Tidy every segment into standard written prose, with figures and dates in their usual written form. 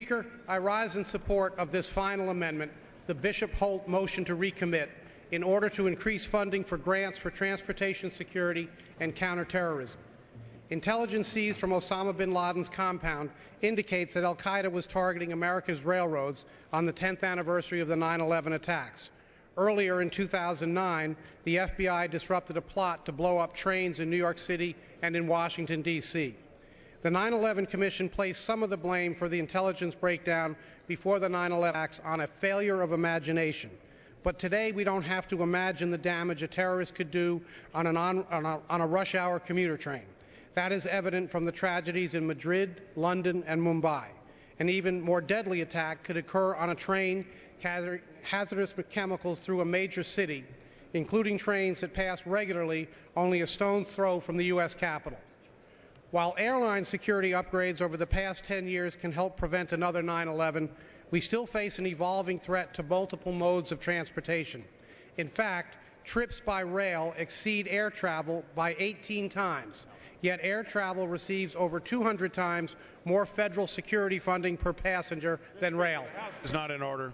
Speaker, I rise in support of this final amendment, the Bishop-Holt motion to recommit, in order to increase funding for grants for transportation security and counterterrorism. Intelligence seized from Osama bin Laden's compound indicates that al-Qaeda was targeting America's railroads on the 10th anniversary of the 9/11 attacks. Earlier in 2009, the FBI disrupted a plot to blow up trains in New York City and in Washington, D.C. The 9/11 Commission placed some of the blame for the intelligence breakdown before the 9/11 attacks on a failure of imagination. But today we don't have to imagine the damage a terrorist could do on a rush-hour commuter train. That is evident from the tragedies in Madrid, London, and Mumbai. An even more deadly attack could occur on a train carrying hazardous chemicals through a major city, including trains that pass regularly only a stone's throw from the U.S. Capitol. While airline security upgrades over the past 10 years can help prevent another 9/11, we still face an evolving threat to multiple modes of transportation. In fact, trips by rail exceed air travel by 18 times, yet air travel receives over 200 times more federal security funding per passenger than rail. The House is not in order.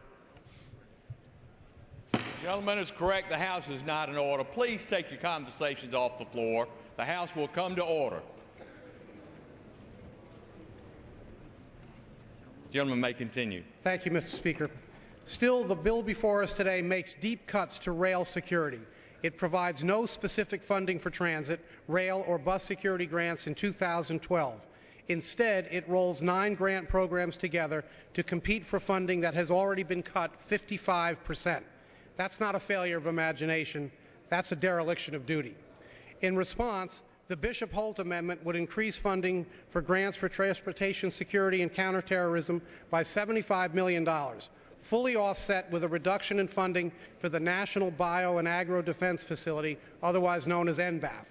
The gentleman is correct. The House is not in order. Please take your conversations off the floor. The House will come to order. The gentleman may continue. Thank you, Mr. Speaker. Still, the bill before us today makes deep cuts to rail security. It provides no specific funding for transit, rail, or bus security grants in 2012. Instead, it rolls 9 grant programs together to compete for funding that has already been cut 55%. That's not a failure of imagination. That's a dereliction of duty. In response, the Bishop-Holt amendment would increase funding for grants for transportation security and counterterrorism by $75 million, fully offset with a reduction in funding for the National Bio and Agro Defense Facility, otherwise known as NBAF.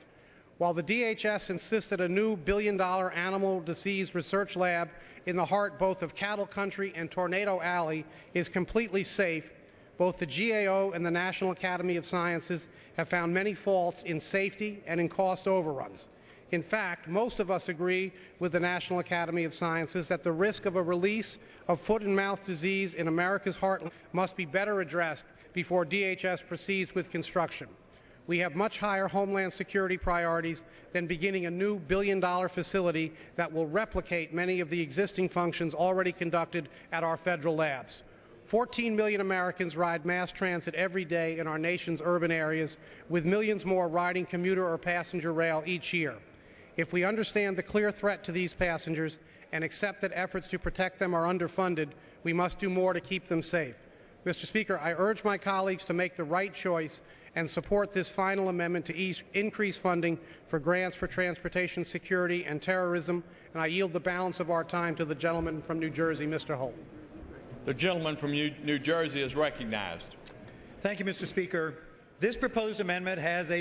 While the DHS insisted a new billion-dollar animal disease research lab in the heart both of Cattle Country and Tornado Alley is completely safe, both the GAO and the National Academy of Sciences have found many faults in safety and in cost overruns. In fact, most of us agree with the National Academy of Sciences that the risk of a release of foot and mouth disease in America's heartland must be better addressed before DHS proceeds with construction. We have much higher Homeland Security priorities than beginning a new billion-dollar facility that will replicate many of the existing functions already conducted at our federal labs. 14 million Americans ride mass transit every day in our nation's urban areas, with millions more riding commuter or passenger rail each year. If we understand the clear threat to these passengers and accept that efforts to protect them are underfunded, we must do more to keep them safe. Mr. Speaker, I urge my colleagues to make the right choice and support this final amendment to increase funding for grants for transportation security and terrorism, and I yield the balance of our time to the gentleman from New Jersey, Mr. Holt. The gentleman from New Jersey is recognized. Thank you, Mr. Speaker. This proposed amendment has a